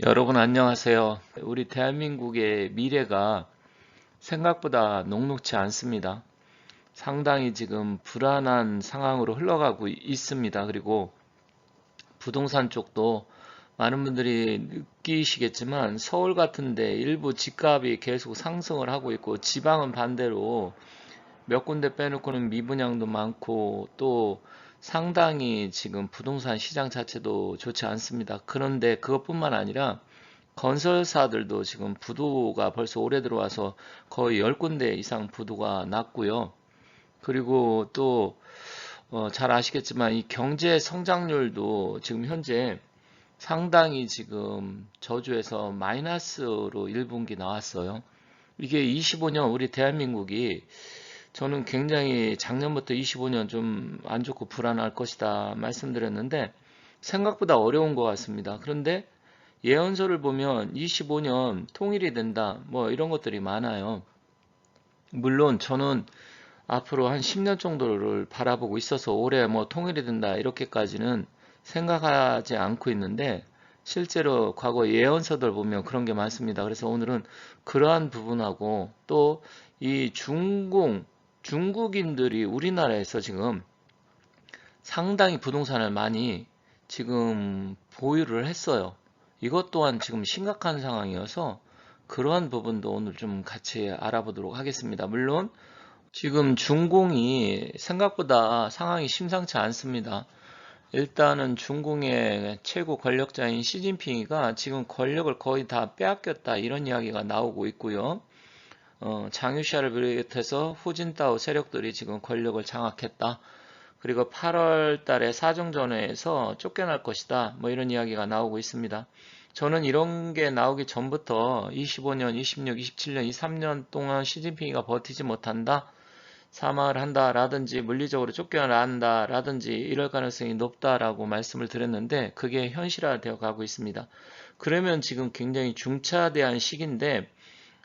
여러분 안녕하세요. 우리 대한민국의 미래가 생각보다 녹록지 않습니다. 상당히 지금 불안한 상황으로 흘러가고 있습니다. 그리고 부동산 쪽도 많은 분들이 느끼시겠지만 서울 같은데 일부 집값이 계속 상승을 하고 있고 지방은 반대로 몇 군데 빼놓고는 미분양도 많고 또 상당히 지금 부동산 시장 자체도 좋지 않습니다. 그런데 그것뿐만 아니라 건설사들도 지금 부도가 벌써 올해 들어와서 거의 10군데 이상 부도가 났고요. 그리고 또 잘 아시겠지만 이 경제 성장률도 지금 현재 상당히 지금 저주에서 마이너스로 1분기 나왔어요. 이게 25년 우리 대한민국이 저는 굉장히 작년부터 25년 좀 안 좋고 불안할 것이다 말씀드렸는데 생각보다 어려운 것 같습니다. 그런데 예언서를 보면 25년 통일이 된다 뭐 이런 것들이 많아요. 물론 저는 앞으로 한 10년 정도를 바라보고 있어서 올해 뭐 통일이 된다 이렇게까지는 생각하지 않고 있는데 실제로 과거 예언서들 보면 그런 게 많습니다. 그래서 오늘은 그러한 부분하고 또 이 중국인들이 우리나라에서 지금 상당히 부동산을 많이 지금 보유를 했어요. 이것 또한 지금 심각한 상황이어서 그러한 부분도 오늘 좀 같이 알아보도록 하겠습니다. 물론 지금 중공이 생각보다 상황이 심상치 않습니다. 일단은 중공의 최고 권력자인 시진핑이가 지금 권력을 거의 다 빼앗겼다 이런 이야기가 나오고 있고요. 장유시아를 비롯해서 후진타오 세력들이 지금 권력을 장악했다. 그리고 8월 달에 사정전회에서 쫓겨날 것이다. 뭐 이런 이야기가 나오고 있습니다. 저는 이런 게 나오기 전부터 25년, 26, 27년, 이 3년 동안 시진핑이가 버티지 못한다. 사망을 한다라든지 물리적으로 쫓겨난다라든지 이럴 가능성이 높다라고 말씀을 드렸는데 그게 현실화되어 가고 있습니다. 그러면 지금 굉장히 중차대한 시기인데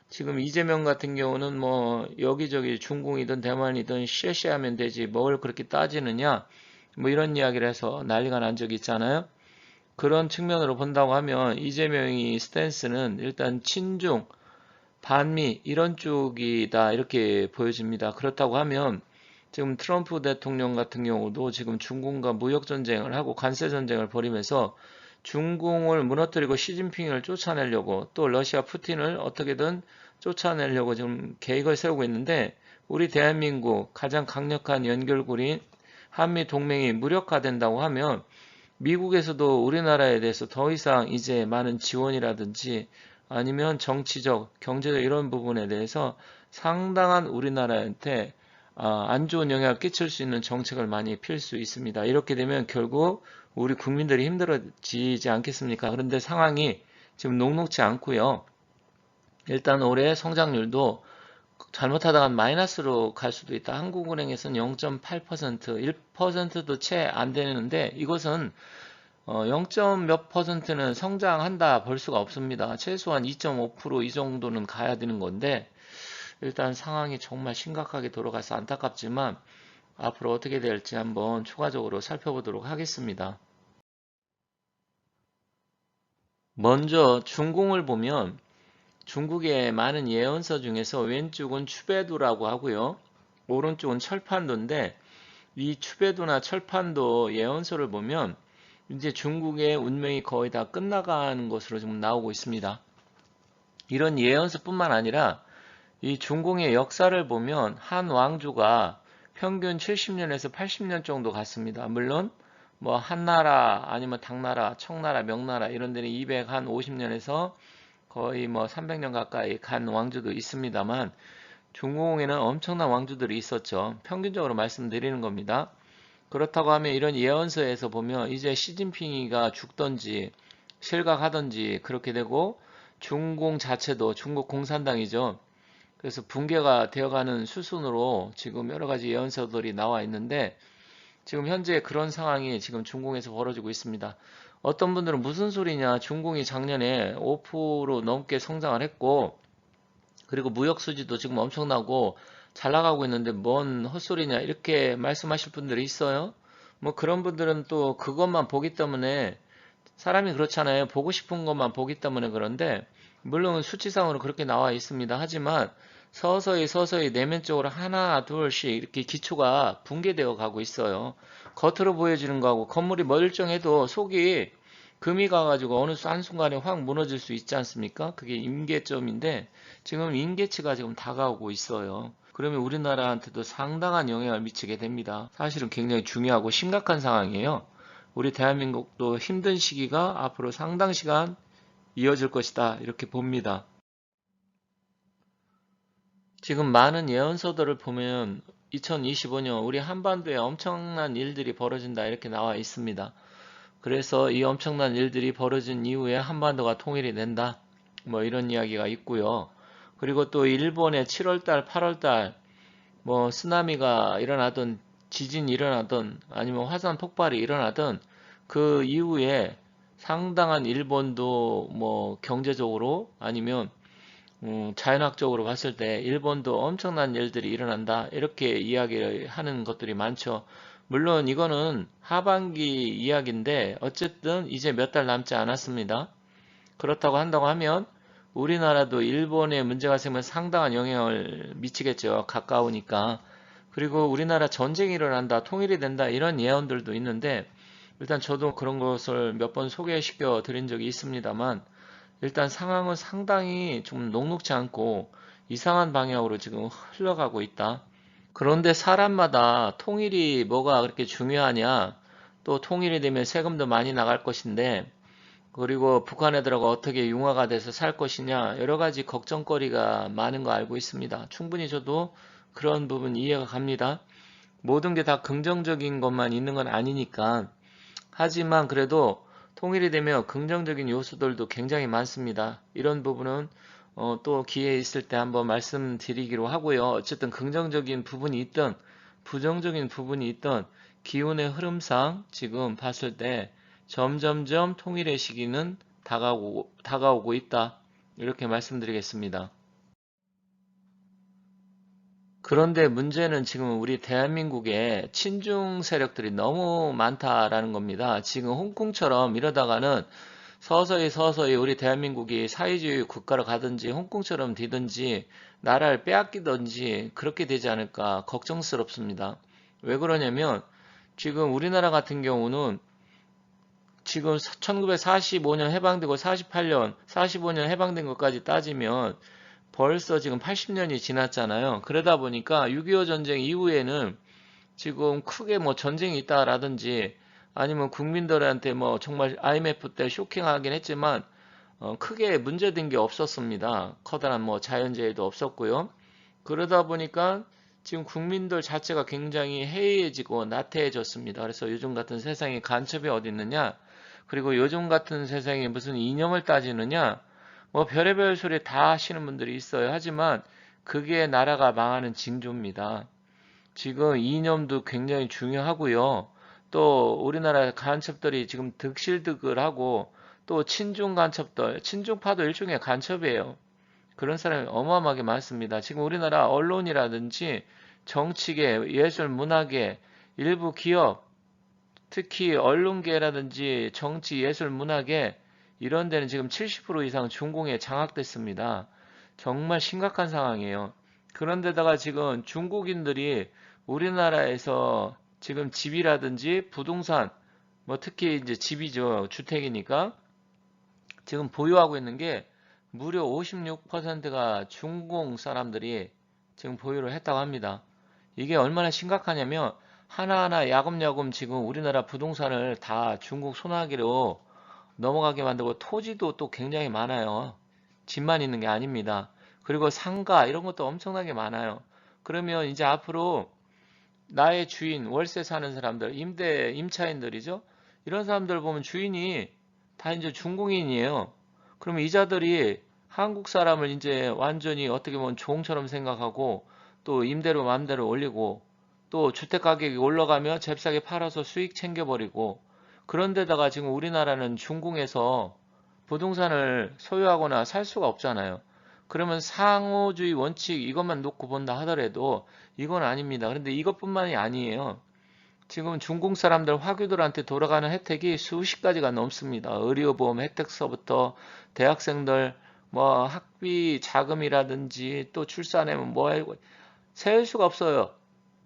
지금 이재명 같은 경우는 뭐 여기저기 중공이든 대만이든 쉐쉐하면 되지 뭘 그렇게 따지느냐 뭐 이런 이야기를 해서 난리가 난 적이 있잖아요. 그런 측면으로 본다고 하면 이재명이 스탠스는 일단 친중, 반미 이런 쪽이다 이렇게 보여집니다. 그렇다고 하면 지금 트럼프 대통령 같은 경우도 지금 중공과 무역 전쟁을 하고 관세 전쟁을 벌이면서 중공을 무너뜨리고 시진핑을 쫓아내려고 또 러시아 푸틴을 어떻게든 쫓아내려고 지금 계획을 세우고 있는데 우리 대한민국 가장 강력한 연결고리인 한미 동맹이 무력화된다고 하면 미국에서도 우리나라에 대해서 더 이상 이제 많은 지원이라든지 아니면 정치적, 경제적 이런 부분에 대해서 상당한 우리나라한테 안 좋은 영향을 끼칠 수 있는 정책을 많이 필 수 있습니다. 이렇게 되면 결국 우리 국민들이 힘들어지지 않겠습니까? 그런데 상황이 지금 녹록지 않고요. 일단 올해 성장률도 잘못하다가 마이너스로 갈 수도 있다. 한국은행에서는 0.8%, 1%도 채 안 되는데 이것은 0. 몇 퍼센트는 성장한다 볼 수가 없습니다. 최소한 2.5%이 정도는 가야 되는 건데 일단 상황이 정말 심각하게 돌아가서 안타깝지만 앞으로 어떻게 될지 한번 추가적으로 살펴보도록 하겠습니다. 먼저 중공을 보면 중국의 많은 예언서 중에서 왼쪽은 추배도라고 하고요. 오른쪽은 철판도인데 이 추배도나 철판도 예언서를 보면 이제 중국의 운명이 거의 다 끝나가는 것으로 지금 나오고 있습니다. 이런 예언서뿐만 아니라 이 중공의 역사를 보면 한 왕조가 평균 70년에서 80년 정도 갔습니다. 물론 뭐 한나라 아니면 당나라, 청나라, 명나라 이런 데는 250년에서 거의 뭐 300년 가까이 간 왕조도 있습니다만 중공에는 엄청난 왕조들이 있었죠. 평균적으로 말씀드리는 겁니다. 그렇다고 하면 이런 예언서에서 보면 이제 시진핑이가 죽던지 실각하던지 그렇게 되고 중공 자체도 중국 공산당이죠. 그래서 붕괴가 되어가는 수순으로 지금 여러 가지 예언서들이 나와 있는데 지금 현재 그런 상황이 지금 중공에서 벌어지고 있습니다. 어떤 분들은 무슨 소리냐 중공이 작년에 5% 넘게 성장을 했고 그리고 무역 수지도 지금 엄청나고 잘 나가고 있는데 뭔 헛소리냐 이렇게 말씀하실 분들이 있어요. 뭐 그런 분들은 또 그것만 보기 때문에 사람이 그렇잖아요. 보고 싶은 것만 보기 때문에 그런데 물론 수치상으로 그렇게 나와 있습니다. 하지만 서서히 서서히 내면적으로 하나 둘씩 이렇게 기초가 붕괴되어 가고 있어요. 겉으로 보여지는 거하고 건물이 멀쩡해도 속이 금이 가가지고 어느 한순간에 확 무너질 수 있지 않습니까? 그게 임계점인데 지금 임계치가 지금 다가오고 있어요. 그러면 우리나라한테도 상당한 영향을 미치게 됩니다. 사실은 굉장히 중요하고 심각한 상황이에요. 우리 대한민국도 힘든 시기가 앞으로 상당 시간 이어질 것이다. 이렇게 봅니다. 지금 많은 예언서들을 보면 2025년 우리 한반도에 엄청난 일들이 벌어진다. 이렇게 나와 있습니다. 그래서 이 엄청난 일들이 벌어진 이후에 한반도가 통일이 된다. 뭐 이런 이야기가 있고요. 그리고 또 일본의 7월달, 8월달 뭐 쓰나미가 일어나든 지진이 일어나든 아니면 화산 폭발이 일어나든 그 이후에 상당한 일본도 뭐 경제적으로 아니면 자연학적으로 봤을 때 일본도 엄청난 일들이 일어난다 이렇게 이야기를 하는 것들이 많죠. 물론 이거는 하반기 이야기인데 어쨌든 이제 몇 달 남지 않았습니다. 그렇다고 한다고 하면 우리나라도 일본에 문제가 생기면 상당한 영향을 미치겠죠. 가까우니까. 그리고 우리나라 전쟁이 일어난다, 통일이 된다 이런 예언들도 있는데 일단 저도 그런 것을 몇 번 소개시켜 드린 적이 있습니다만 일단 상황은 상당히 좀 녹록지 않고 이상한 방향으로 지금 흘러가고 있다. 그런데 사람마다 통일이 뭐가 그렇게 중요하냐? 또 통일이 되면 세금도 많이 나갈 것인데 그리고 북한 애들하고 어떻게 융화가 돼서 살 것이냐 여러 가지 걱정거리가 많은 거 알고 있습니다. 충분히 저도 그런 부분 이해가 갑니다. 모든 게 다 긍정적인 것만 있는 건 아니니까. 하지만 그래도 통일이 되면 긍정적인 요소들도 굉장히 많습니다. 이런 부분은 또 기회 있을 때 한번 말씀드리기로 하고요. 어쨌든 긍정적인 부분이 있던 부정적인 부분이 있던 기운의 흐름상 지금 봤을 때 점점점 통일의 시기는 다가오고 있다. 이렇게 말씀드리겠습니다. 그런데 문제는 지금 우리 대한민국에 친중 세력들이 너무 많다라는 겁니다. 지금 홍콩처럼 이러다가는 서서히 서서히 우리 대한민국이 사회주의 국가로 가든지 홍콩처럼 되든지 나라를 빼앗기든지 그렇게 되지 않을까 걱정스럽습니다. 왜 그러냐면 지금 우리나라 같은 경우는 지금 1945년 해방되고 48년, 45년 해방된 것까지 따지면 벌써 지금 80년이 지났잖아요. 그러다 보니까 6.25 전쟁 이후에는 지금 크게 뭐 전쟁이 있다라든지 아니면 국민들한테 뭐 정말 IMF 때 쇼킹하긴 했지만 크게 문제된 게 없었습니다. 커다란 뭐 자연재해도 없었고요. 그러다 보니까 지금 국민들 자체가 굉장히 해이해지고 나태해졌습니다. 그래서 요즘 같은 세상에 간첩이 어디 있느냐? 그리고 요즘 같은 세상에 무슨 이념을 따지느냐? 뭐 별의별 소리 다 하시는 분들이 있어요. 하지만 그게 나라가 망하는 징조입니다. 지금 이념도 굉장히 중요하고요. 또 우리나라 간첩들이 지금 득실득을하고 또 친중 간첩들, 친중파도 일종의 간첩이에요. 그런 사람이 어마어마하게 많습니다. 지금 우리나라 언론이라든지 정치계, 예술, 문화계, 일부 기업, 특히 언론계라든지 정치, 예술, 문화계 이런 데는 지금 70% 이상 중공에 장악됐습니다. 정말 심각한 상황이에요. 그런데다가 지금 중국인들이 우리나라에서 지금 집이라든지 부동산, 뭐 특히 이제 집이죠. 주택이니까 지금 보유하고 있는 게 무려 56%가 중공 사람들이 지금 보유를 했다고 합니다. 이게 얼마나 심각하냐면 하나하나 야금야금 지금 우리나라 부동산을 다 중국 소나기로 넘어가게 만들고 토지도 또 굉장히 많아요. 집만 있는 게 아닙니다. 그리고 상가 이런 것도 엄청나게 많아요. 그러면 이제 앞으로 나의 주인, 월세 사는 사람들, 임차인들이죠. 이런 사람들 보면 주인이 다 이제 중공인이에요. 그러면 이자들이 한국 사람을 이제 완전히 어떻게 보면 종처럼 생각하고 또 임대료 마음대로 올리고 또 주택 가격이 올라가면 잽싸게 팔아서 수익 챙겨버리고 그런데다가 지금 우리나라는 중공에서 부동산을 소유하거나 살 수가 없잖아요. 그러면 상호주의 원칙 이것만 놓고 본다 하더라도 이건 아닙니다. 그런데 이것뿐만이 아니에요. 지금 중국 사람들 화교들한테 돌아가는 혜택이 수십 가지가 넘습니다. 의료보험 혜택서부터 대학생들 뭐 학비 자금이라든지 또 출산하면 뭐 세울 수가 없어요.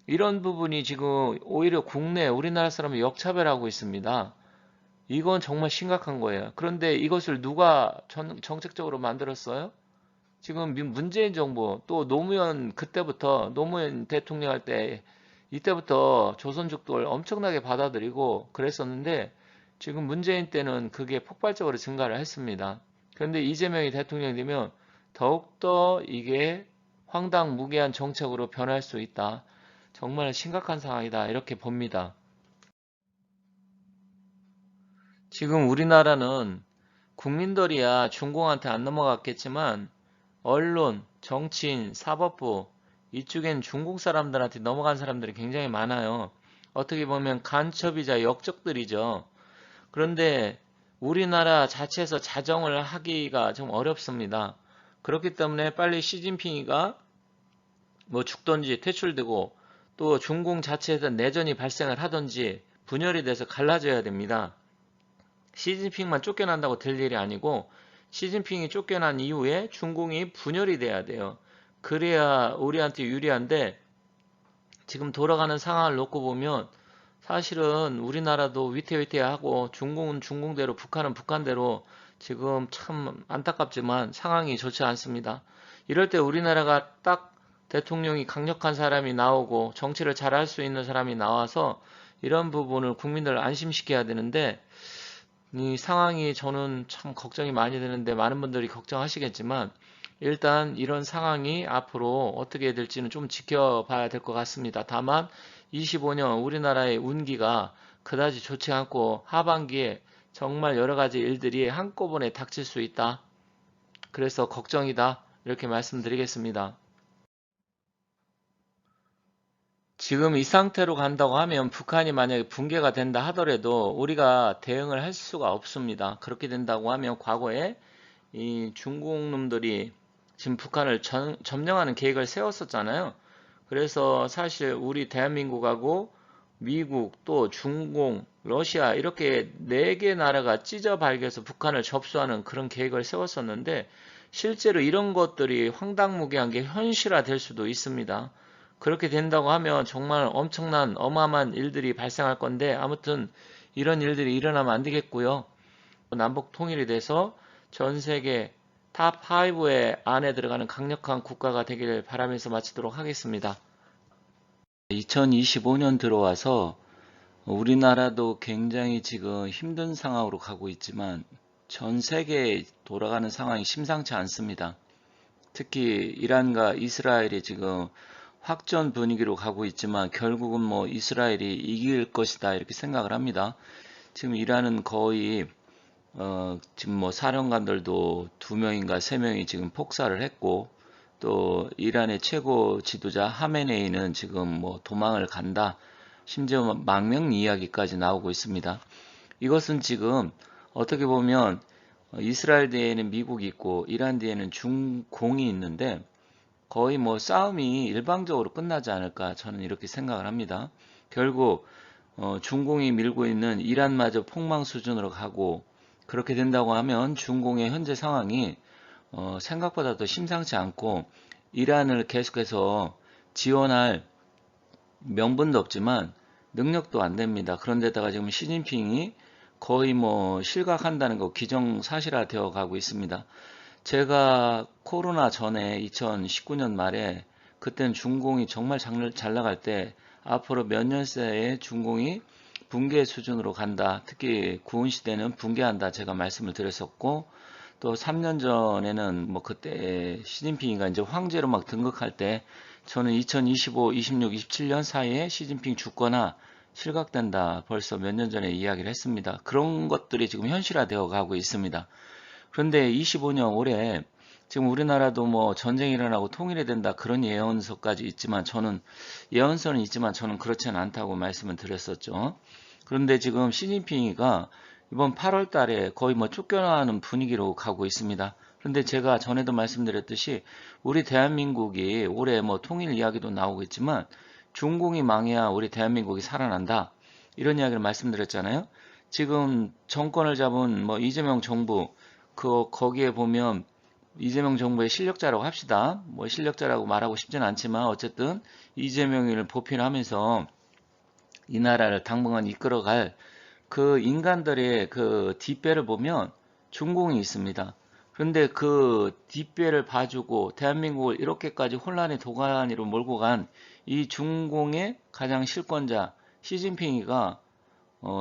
이런 부분이 지금 오히려 국내 우리나라 사람을 역차별하고 있습니다. 이건 정말 심각한 거예요. 그런데 이것을 누가 정책적으로 만들었어요? 지금 문재인 정부 또 노무현 그때부터 노무현 대통령 할 때 이때부터 조선족들 엄청나게 받아들이고 그랬었는데 지금 문재인 때는 그게 폭발적으로 증가를 했습니다. 그런데 이재명이 대통령이 되면 더욱더 이게 황당무계한 정책으로 변할 수 있다. 정말 심각한 상황이다. 이렇게 봅니다. 지금 우리나라는 국민들이야 중공한테 안 넘어갔겠지만 언론, 정치인, 사법부 이쪽엔 중국 사람들한테 넘어간 사람들이 굉장히 많아요. 어떻게 보면 간첩이자 역적들이죠. 그런데 우리나라 자체에서 자정을 하기가 좀 어렵습니다. 그렇기 때문에 빨리 시진핑이가 뭐 죽던지 퇴출되고 또 중공 자체에서 내전이 발생을 하든지 분열이 돼서 갈라져야 됩니다. 시진핑만 쫓겨난다고 될 일이 아니고 시진핑이 쫓겨난 이후에 중공이 분열이 돼야 돼요. 그래야 우리한테 유리한데 지금 돌아가는 상황을 놓고 보면 사실은 우리나라도 위태위태하고 중공은 중공대로 북한은 북한대로 지금 참 안타깝지만 상황이 좋지 않습니다. 이럴 때 우리나라가 딱 대통령이 강력한 사람이 나오고 정치를 잘할 수 있는 사람이 나와서 이런 부분을 국민들을 안심시켜야 되는데 이 상황이 저는 참 걱정이 많이 되는데 많은 분들이 걱정하시겠지만 일단 이런 상황이 앞으로 어떻게 될지는 좀 지켜봐야 될 것 같습니다. 다만 25년 우리나라의 운기가 그다지 좋지 않고 하반기에 정말 여러 가지 일들이 한꺼번에 닥칠 수 있다. 그래서 걱정이다. 이렇게 말씀드리겠습니다. 지금 이 상태로 간다고 하면 북한이 만약에 붕괴가 된다 하더라도 우리가 대응을 할 수가 없습니다. 그렇게 된다고 하면 과거에 이 중국 놈들이 지금 북한을 점령하는 계획을 세웠었잖아요. 그래서 사실 우리 대한민국하고 미국 또 중공, 러시아 이렇게 4개 나라가 찢어발겨서 북한을 접수하는 그런 계획을 세웠었는데 실제로 이런 것들이 황당무계한 게 현실화될 수도 있습니다. 그렇게 된다고 하면 정말 엄청난 어마어마한 일들이 발생할 건데 아무튼 이런 일들이 일어나면 안 되겠고요. 남북 통일이 돼서 전 세계 탑 5의 안에 들어가는 강력한 국가가 되기를 바라면서 마치도록 하겠습니다. 2025년 들어와서 우리나라도 굉장히 지금 힘든 상황으로 가고 있지만 전 세계에 돌아가는 상황이 심상치 않습니다. 특히 이란과 이스라엘이 지금 확전 분위기로 가고 있지만 결국은 뭐 이스라엘이 이길 것이다 이렇게 생각을 합니다. 지금 이란은 거의 지금 뭐 사령관들도 2명인가 3명이 지금 폭사를 했고 또 이란의 최고 지도자 하메네이는 지금 뭐 도망을 간다. 심지어 망명 이야기까지 나오고 있습니다. 이것은 지금 어떻게 보면 이스라엘 뒤에는 미국이 있고 이란 뒤에는 중공이 있는데 거의 뭐 싸움이 일방적으로 끝나지 않을까 저는 이렇게 생각을 합니다. 결국 중공이 밀고 있는 이란마저 폭망 수준으로 가고 그렇게 된다고 하면 중공의 현재 상황이 생각보다 더 심상치 않고 이란을 계속해서 지원할 명분도 없지만 능력도 안 됩니다. 그런데다가 지금 시진핑이 거의 뭐 실각한다는 거 기정사실화 되어 가고 있습니다. 제가 코로나 전에 2019년 말에 그때는 중공이 정말 잘 나갈 때 앞으로 몇 년 새에 중공이 붕괴 수준으로 간다. 특히 구은시대는 붕괴한다. 제가 말씀을 드렸었고 또 3년 전에는 뭐 그때 시진핑이가 이제 황제로 막 등극할 때 저는 2025, 26, 27년 사이에 시진핑 죽거나 실각된다. 벌써 몇 년 전에 이야기를 했습니다. 그런 것들이 지금 현실화되어 가고 있습니다. 그런데 25년 올해 지금 우리나라도 뭐 전쟁이 일어나고 통일이 된다 그런 예언서까지 있지만 예언서는 있지만 저는 그렇지는 않다고 말씀을 드렸었죠. 그런데 지금 시진핑이가 이번 8월 달에 거의 뭐 쫓겨나는 분위기로 가고 있습니다. 그런데 제가 전에도 말씀드렸듯이 우리 대한민국이 올해 뭐 통일 이야기도 나오고 있지만 중공이 망해야 우리 대한민국이 살아난다. 이런 이야기를 말씀드렸잖아요. 지금 정권을 잡은 뭐 이재명 정부, 거기에 보면 이재명 정부의 실력자라고 합시다. 뭐 실력자라고 말하고 싶진 않지만 어쨌든 이재명을 보필하면서 이 나라를 당분간 이끌어갈 그 인간들의 그 뒷배를 보면 중공이 있습니다. 그런데 그 뒷배를 봐주고 대한민국을 이렇게까지 혼란의 도가니로 몰고 간 이 중공의 가장 실권자 시진핑이가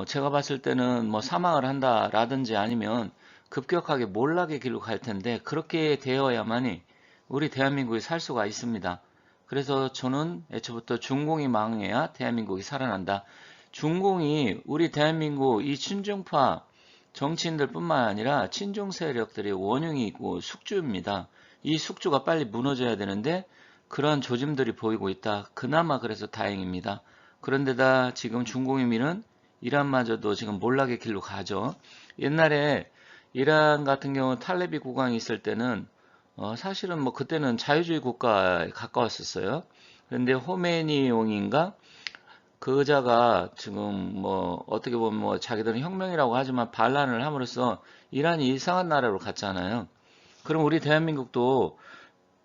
제가 봤을 때는 뭐 사망을 한다라든지 아니면 급격하게 몰락의 길로 갈 텐데 그렇게 되어야만이 우리 대한민국이 살 수가 있습니다. 그래서 저는 애초부터 중공이 망해야 대한민국이 살아난다. 중공이 우리 대한민국 이 친중파 정치인들 뿐만 아니라 친중 세력들의 원흉이고 숙주입니다. 이 숙주가 빨리 무너져야 되는데 그러한 조짐들이 보이고 있다. 그나마 그래서 다행입니다. 그런데다 지금 중공이 미는 이란마저도 지금 몰락의 길로 가죠. 옛날에 이란 같은 경우 탈레비 국왕이 있을 때는 사실은 뭐 그때는 자유주의 국가에 가까웠었어요. 그런데 호메니용인가 그 자가 지금 뭐 어떻게 보면 뭐 자기들은 혁명이라고 하지만 반란을 함으로써 이란이 이상한 나라로 갔잖아요. 그럼 우리 대한민국도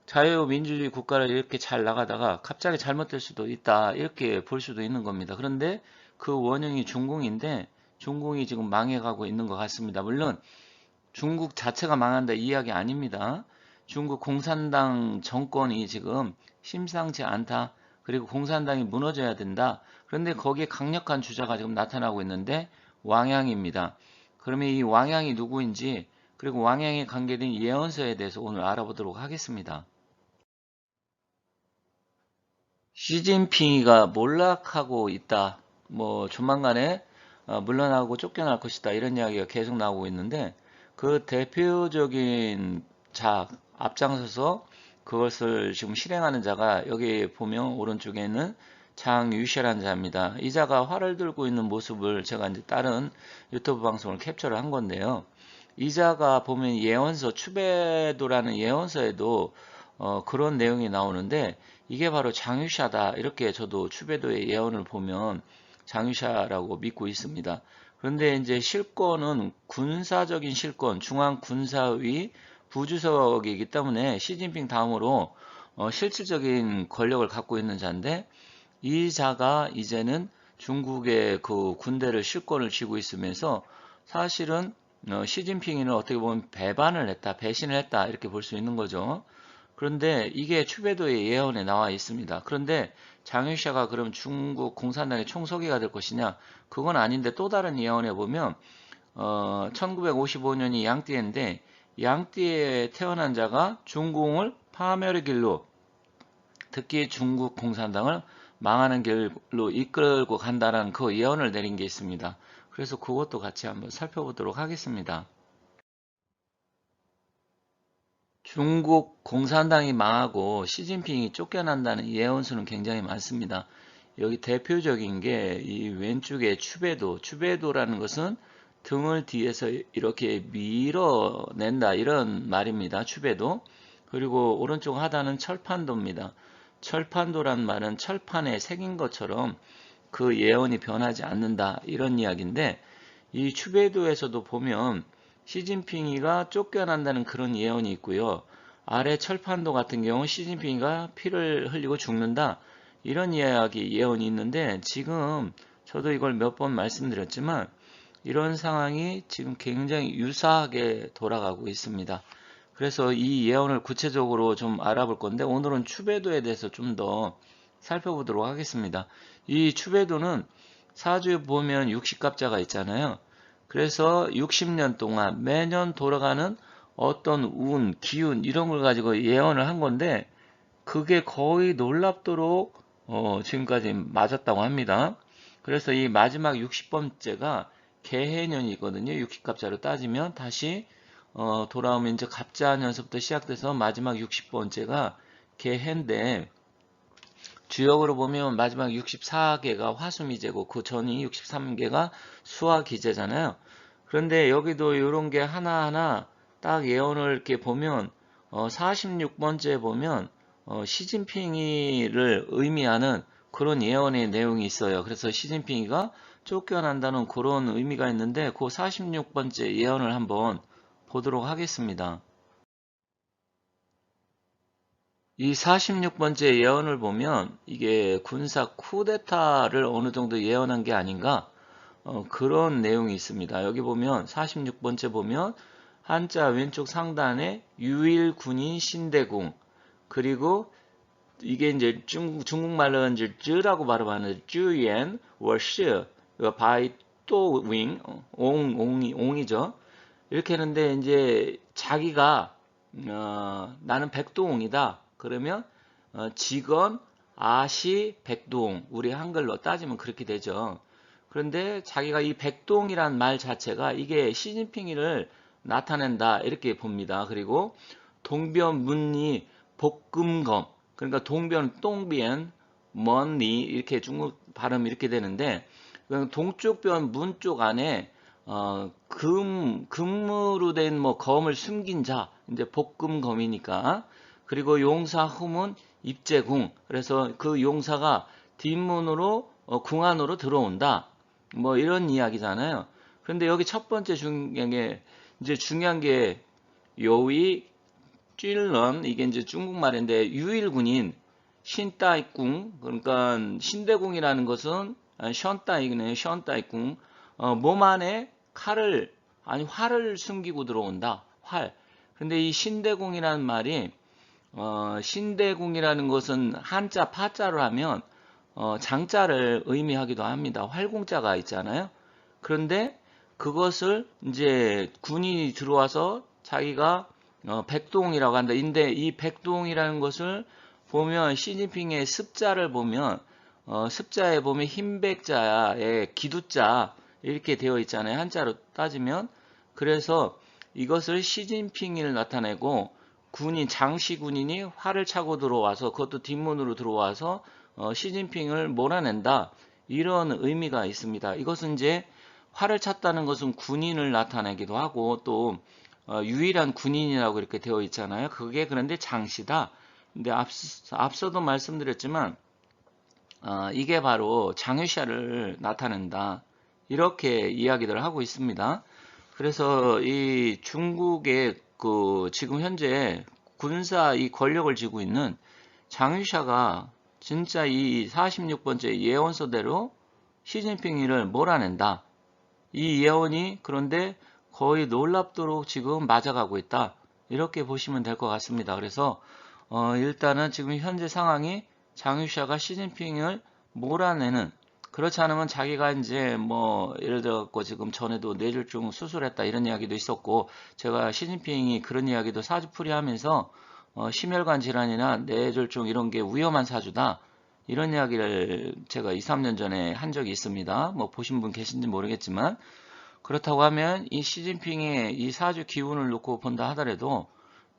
자유민주주의 국가를 이렇게 잘 나가다가 갑자기 잘못될 수도 있다. 이렇게 볼 수도 있는 겁니다. 그런데 그 원흉이 중공인데 중공이 지금 망해가고 있는 것 같습니다. 물론 중국 자체가 망한다 이 이야기 아닙니다. 중국 공산당 정권이 지금 심상치 않다. 그리고 공산당이 무너져야 된다. 그런데 거기에 강력한 주자가 지금 나타나고 있는데 왕양입니다. 그러면 이 왕양이 누구인지 그리고 왕양에 관계된 예언서에 대해서 오늘 알아보도록 하겠습니다. 시진핑이가 몰락하고 있다. 뭐 조만간에 물러나고 쫓겨날 것이다. 이런 이야기가 계속 나오고 있는데 그 대표적인 자 앞장서서 그것을 지금 실행하는 자가 여기 보면 오른쪽에는 장유시라는 자입니다. 이 자가 활을 들고 있는 모습을 제가 이제 다른 유튜브 방송을 캡처를 한 건데요. 이 자가 보면 예언서 추배도라는 예언서에도 그런 내용이 나오는데 이게 바로 장유샤다. 이렇게 저도 추배도의 예언을 보면 장유샤라고 믿고 있습니다. 그런데 이제 실권은 군사적인 실권, 중앙군사위 부주석이기 때문에 시진핑 다음으로 실질적인 권력을 갖고 있는 자인데 이 자가 이제는 중국의 그 군대를 실권을 쥐고 있으면서 사실은 시진핑이는 어떻게 보면 배반을 했다, 배신을 했다 이렇게 볼 수 있는 거죠. 그런데 이게 추배도의 예언에 나와 있습니다. 그런데 장유샤가 그럼 중국 공산당의 총서기가 될 것이냐? 그건 아닌데 또 다른 예언에 보면 1955년이 양띠인데 양띠에 태어난 자가 중공을 파멸의 길로 특히 중국 공산당을 망하는 길로 이끌고 간다는 그 예언을 내린 게 있습니다. 그래서 그것도 같이 한번 살펴보도록 하겠습니다. 중국 공산당이 망하고 시진핑이 쫓겨난다는 예언서는 굉장히 많습니다. 여기 대표적인 게 이 왼쪽에 추배도라는 것은 등을 뒤에서 이렇게 밀어낸다 이런 말입니다. 추배도. 그리고 오른쪽 하단은 철판도입니다. 철판도란 말은 철판에 새긴 것처럼 그 예언이 변하지 않는다 이런 이야기인데 이 추배도에서도 보면 시진핑이가 쫓겨난다는 그런 예언이 있고요. 아래 철판도 같은 경우 시진핑이가 피를 흘리고 죽는다. 이런 이야기 예언이 있는데 지금 저도 이걸 몇 번 말씀드렸지만 이런 상황이 지금 굉장히 유사하게 돌아가고 있습니다. 그래서 이 예언을 구체적으로 좀 알아볼 건데 오늘은 추배도에 대해서 좀 더 살펴보도록 하겠습니다. 이 추배도는 사주에 보면 60갑자가 있잖아요. 그래서 60년 동안 매년 돌아가는 어떤 운, 기운 이런 걸 가지고 예언을 한 건데 그게 거의 놀랍도록 지금까지 맞았다고 합니다. 그래서 이 마지막 60번째가 개해년이거든요. 60갑자로 따지면 다시 돌아오면 이제 갑자년서부터 시작돼서 마지막 60번째가 개해인데 주역으로 보면 마지막 64개가 화수미제고 그 전이 63개가 수화기제잖아요. 그런데 여기도 이런 게 하나하나 딱 예언을 이렇게 보면 46번째 보면 시진핑이를 의미하는 그런 예언의 내용이 있어요. 그래서 시진핑이가 쫓겨난다는 그런 의미가 있는데 그 46번째 예언을 한번 보도록 하겠습니다. 이 46번째 예언을 보면 이게 군사 쿠데타를 어느 정도 예언한 게 아닌가 그런 내용이 있습니다. 여기 보면 46번째 보면 한자 왼쪽 상단에 유일 군인 신대궁 그리고 이게 이제 중국말로는 이제 쯔라고 발음하는 쯔옌 워시 바이 또윙 옹이죠. 이렇게 했는데 이제 자기가 나는 백도옹이다. 그러면 직언 아시 백도옹 우리 한글로 따지면 그렇게 되죠. 그런데 자기가 이 백도옹이란 말 자체가 이게 시진핑이를 나타낸다 이렇게 봅니다. 그리고 동변문리 볶음검 그러니까 동변 똥변 먼니 이렇게 중국 발음 이렇게 되는데 동쪽 변 문 쪽 안에 금으로 된 뭐 검을 숨긴 자 이제 볶음검이니까 그리고 용사 후문 입제궁 그래서 그 용사가 뒷문으로 궁 안으로 들어온다 뭐 이런 이야기잖아요. 그런데 여기 첫 번째 중요한 게 요위 찔런 이게 이제 중국말인데 유일군인 신따이궁 그러니까 신대궁이라는 것은 션따이네요. 션따이궁 몸 안에 활을 숨기고 들어온다. 활. 근데 이 신대궁이라는 말이 신대궁이라는 것은 한자 파자로 하면 장자를 의미하기도 합니다. 활궁자가 있잖아요. 그런데 그것을 이제 군인이 들어와서 자기가 백동이라고 한다. 근데 이 백동이라는 것을 보면 시진핑의 습자를 보면 습자에 보면 흰백자에 기두자 이렇게 되어 있잖아요. 한자로 따지면. 그래서 이것을 시진핑을 나타내고 장시 군인이 활을 차고 들어와서 그것도 뒷문으로 들어와서 시진핑을 몰아낸다. 이런 의미가 있습니다. 이것은 이제 활을 찼다는 것은 군인을 나타내기도 하고 또 유일한 군인이라고 이렇게 되어 있잖아요. 그게 그런데 장시다. 근데 앞서도 말씀드렸지만 이게 바로 장유샤를 나타낸다. 이렇게 이야기들을 하고 있습니다. 그래서 이 중국의 지금 현재 군사 이 권력을 쥐고 있는 장유샤가 진짜 이 46번째 예언서대로 시진핑이를 몰아낸다. 이 예언이 그런데 거의 놀랍도록 지금 맞아가고 있다. 이렇게 보시면 될 것 같습니다. 그래서 일단은 지금 현재 상황이 장유샤가 시진핑을 몰아내는 그렇지 않으면 자기가 이제 뭐 예를 들어 갖고 지금 전에도 뇌졸중 수술했다 이런 이야기도 있었고 제가 시진핑이 그런 이야기도 사주풀이하면서 심혈관 질환이나 뇌졸중 이런 게 위험한 사주다 이런 이야기를 제가 2, 3년 전에 한 적이 있습니다. 뭐 보신 분 계신지 모르겠지만 그렇다고 하면 이 시진핑의 이 사주 기운을 놓고 본다 하더라도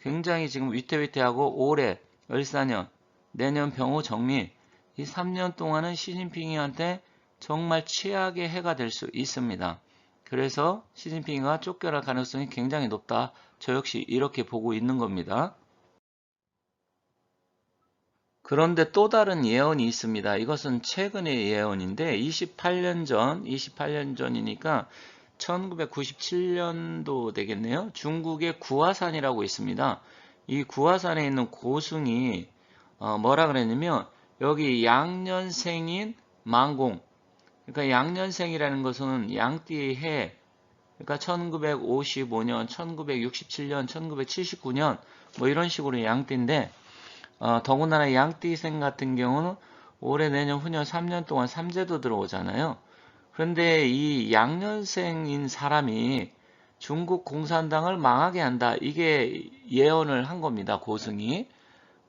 굉장히 지금 위태위태하고 올해 을사년 내년 병호 정미 이 3년 동안은 시진핑이한테 정말 최악의 해가 될 수 있습니다. 그래서 시진핑이가 쫓겨날 가능성이 굉장히 높다. 저 역시 이렇게 보고 있는 겁니다. 그런데 또 다른 예언이 있습니다. 이것은 최근의 예언인데 28년 전이니까 1997년도 되겠네요. 중국의 구화산이라고 있습니다. 이 구화산에 있는 고승이 뭐라 그랬냐면 여기 양년생인 망공 그러니까 양년생이라는 것은 양띠의 해 그러니까 1955년, 1967년, 1979년 뭐 이런 식으로 양띠인데 더군다나 양띠생 같은 경우는 올해 내년 후년 3년 동안 삼재도 들어오잖아요. 그런데 이 양년생인 사람이 중국 공산당을 망하게 한다. 이게 예언을 한 겁니다. 고승이.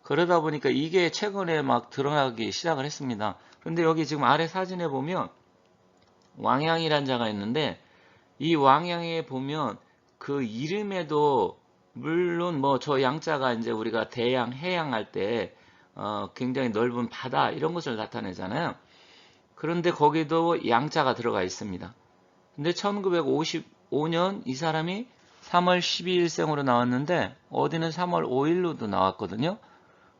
그러다 보니까 이게 최근에 막 드러나기 시작을 했습니다. 그런데 여기 지금 아래 사진에 보면 왕양이라는 자가 있는데 이 왕양에 보면 그 이름에도 물론 뭐 저 양자가 이제 우리가 대양, 해양 할 때 굉장히 넓은 바다 이런 것을 나타내잖아요. 그런데 거기도 양자가 들어가 있습니다. 근데 1955년 이 사람이 3월 12일생으로 나왔는데 어디는 3월 5일로도 나왔거든요.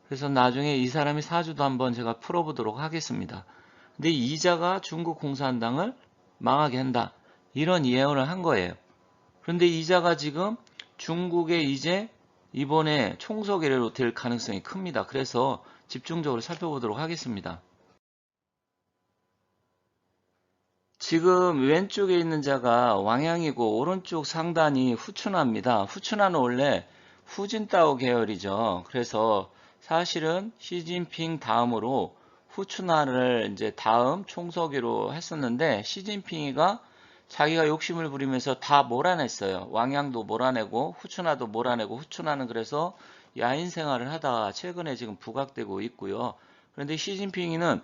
그래서 나중에 이 사람이 사주도 한번 제가 풀어보도록 하겠습니다. 근데 이자가 중국 공산당을 망하게 한다. 이런 예언을 한 거예요. 그런데 이자가 지금 중국에 이제 이번에 총서기로 될 가능성이 큽니다. 그래서 집중적으로 살펴보도록 하겠습니다. 지금 왼쪽에 있는 자가 왕양이고 오른쪽 상단이 후춘화입니다. 후춘화는 원래 후진타오 계열이죠. 그래서 사실은 시진핑 다음으로 후춘화를 이제 다음 총서기로 했었는데 시진핑이가 자기가 욕심을 부리면서 다 몰아냈어요. 왕양도 몰아내고 후춘화도 몰아내고 후춘화는 그래서 야인 생활을 하다가 최근에 지금 부각되고 있고요. 그런데 시진핑이는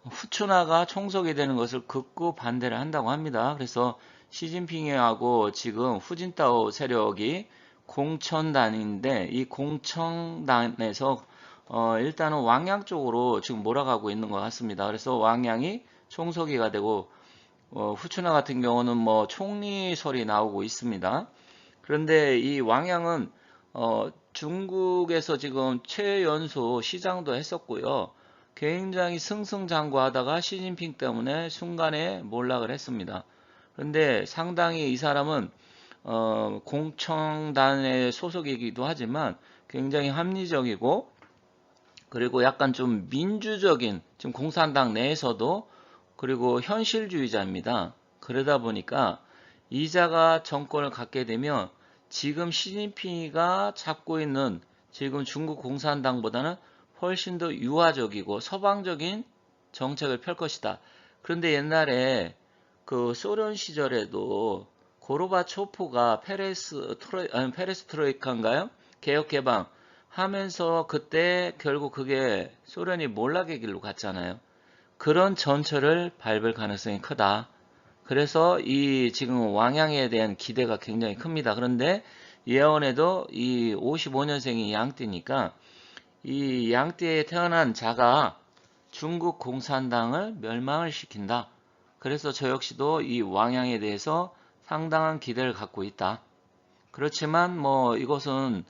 후춘화가 총석이 되는 것을 극구 반대를 한다고 합니다. 그래서 시진핑하고 지금 후진타오 세력이 공천단인데 이 공천단에서 일단은 왕양 쪽으로 지금 몰아가고 있는 것 같습니다. 그래서 왕양이 총서기가 되고 후춘화 같은 경우는 뭐 총리설이 나오고 있습니다. 그런데 이 왕양은 중국에서 지금 최연소 시장도 했었고요. 굉장히 승승장구하다가 시진핑 때문에 순간에 몰락을 했습니다. 그런데 상당히 이 사람은 공청단의 소속이기도 하지만 굉장히 합리적이고 그리고 약간 좀 민주적인 지금 공산당 내에서도 그리고 현실주의자입니다. 그러다 보니까 이자가 정권을 갖게 되면 지금 시진핑이가 잡고 있는 지금 중국 공산당보다는 훨씬 더 유화적이고 서방적인 정책을 펼 것이다. 그런데 옛날에 그 소련 시절에도 고르바초프가 페레스트로이카인가요? 개혁 개방 하면서 그때 결국 그게 소련이 몰락의 길로 갔잖아요. 그런 전철을 밟을 가능성이 크다. 그래서 이 지금 왕양에 대한 기대가 굉장히 큽니다. 그런데 예언에도 이 55년생이 양띠니까 이 양띠에 태어난 자가 중국 공산당을 멸망을 시킨다. 그래서 저 역시도 이 왕양에 대해서 상당한 기대를 갖고 있다. 그렇지만 뭐 이것은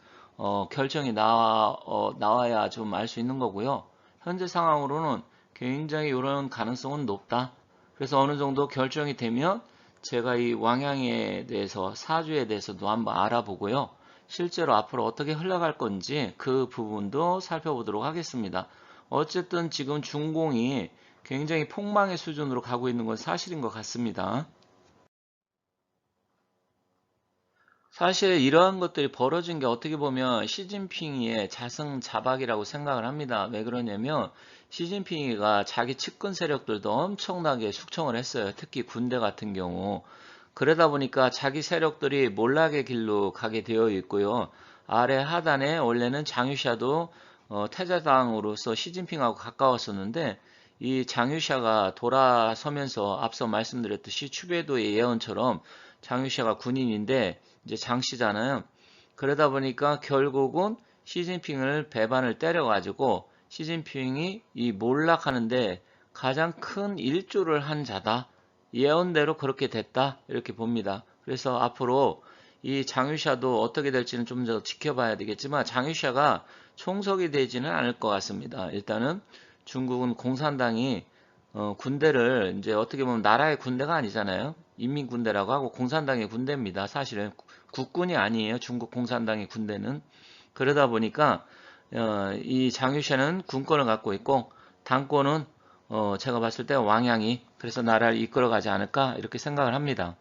결정이 나와야 좀 알 수 있는 거고요. 현재 상황으로는 굉장히 이런 가능성은 높다. 그래서 어느 정도 결정이 되면 제가 이 왕양에 대해서 사주에 대해서도 한번 알아보고요. 실제로 앞으로 어떻게 흘러갈 건지 그 부분도 살펴보도록 하겠습니다. 어쨌든 지금 중공이 굉장히 폭망의 수준으로 가고 있는 건 사실인 것 같습니다. 사실 이러한 것들이 벌어진 게 어떻게 보면 시진핑의 자승자박이라고 생각을 합니다. 왜 그러냐면 시진핑이가 자기 측근 세력들도 엄청나게 숙청을 했어요. 특히 군대 같은 경우. 그러다 보니까 자기 세력들이 몰락의 길로 가게 되어 있고요. 아래 하단에 원래는 장유샤도 태자당으로서 시진핑하고 가까웠었는데 이 장유샤가 돌아서면서 앞서 말씀드렸듯이 추배도의 예언처럼 장유샤가 군인인데 이제 장씨잖아요. 그러다 보니까 결국은 시진핑을 배반을 때려가지고 시진핑이 이 몰락하는데 가장 큰 일조를 한 자다. 예언대로 그렇게 됐다. 이렇게 봅니다. 그래서 앞으로 이 장유샤도 어떻게 될지는 좀 더 지켜봐야 되겠지만 장유샤가 총석이 되지는 않을 것 같습니다. 일단은 중국은 공산당이 군대를 이제 어떻게 보면 나라의 군대가 아니잖아요. 인민군대라고 하고 공산당의 군대입니다. 사실은 국군이 아니에요. 중국 공산당의 군대는. 그러다 보니까 이 장유샤는 군권을 갖고 있고 당권은 제가 봤을 때 왕양이 그래서 나라를 이끌어가지 않을까 이렇게 생각을 합니다.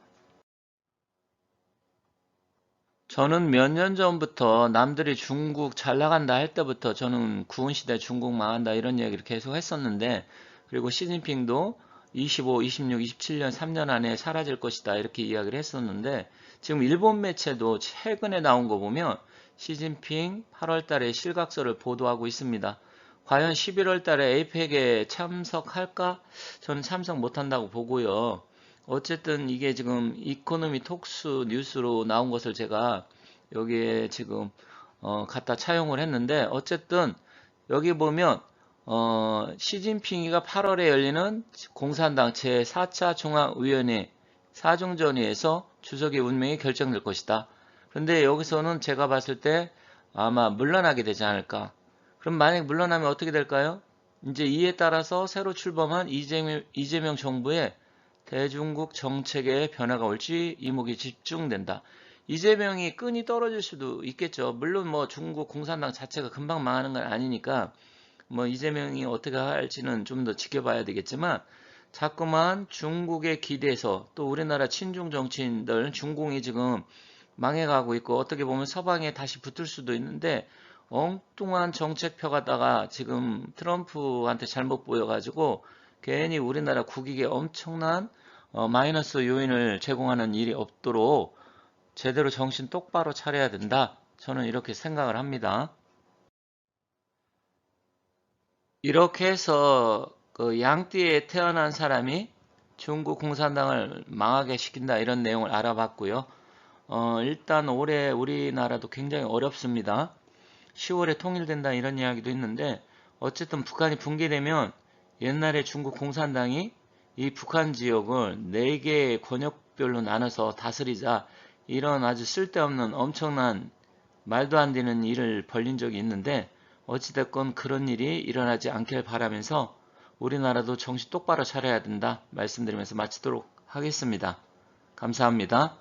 저는 몇 년 전부터 남들이 중국 잘 나간다 할 때부터 저는 구은시대 중국 망한다 이런 얘기를 계속 했었는데 그리고 시진핑도 25, 26, 27년 3년 안에 사라질 것이다 이렇게 이야기를 했었는데 지금 일본 매체도 최근에 나온 거 보면 시진핑 8월 달에 실각서를 보도하고 있습니다. 과연 11월 달에 에이펙에 참석할까? 저는 참석 못한다고 보고요. 어쨌든 이게 지금 이코노미 톡스 뉴스로 나온 것을 제가 여기에 지금 갖다 차용을 했는데 어쨌든 여기 보면 시진핑이가 8월에 열리는 공산당 제4차 중앙위원회 사중전위에서 주석의 운명이 결정될 것이다. 그런데 여기서는 제가 봤을 때 아마 물러나게 되지 않을까. 그럼 만약 물러나면 어떻게 될까요? 이제 이에 따라서 새로 출범한 이재명 정부의 대중국 정책에 변화가 올지 이목이 집중된다. 이재명이 끈이 떨어질 수도 있겠죠. 물론 뭐 중국 공산당 자체가 금방 망하는 건 아니니까 뭐 이재명이 어떻게 할지는 좀 더 지켜봐야 되겠지만 자꾸만 중국에 기대서 또 우리나라 친중 정치인들 중공이 지금 망해가고 있고 어떻게 보면 서방에 다시 붙을 수도 있는데 엉뚱한 정책 펴가다가 지금 트럼프한테 잘못 보여가지고 괜히 우리나라 국익에 엄청난 마이너스 요인을 제공하는 일이 없도록 제대로 정신 똑바로 차려야 된다. 저는 이렇게 생각을 합니다. 이렇게 해서 그 양띠에 태어난 사람이 중국 공산당을 망하게 시킨다 이런 내용을 알아봤고요. 일단 올해 우리나라도 굉장히 어렵습니다. 10월에 통일된다 이런 이야기도 있는데 어쨌든 북한이 붕괴되면 옛날에 중국 공산당이 이 북한 지역을 4개의 권역별로 나눠서 다스리자 이런 아주 쓸데없는 엄청난 말도 안 되는 일을 벌린 적이 있는데 어찌됐건 그런 일이 일어나지 않길 바라면서 우리나라도 정신 똑바로 차려야 된다 말씀드리면서 마치도록 하겠습니다. 감사합니다.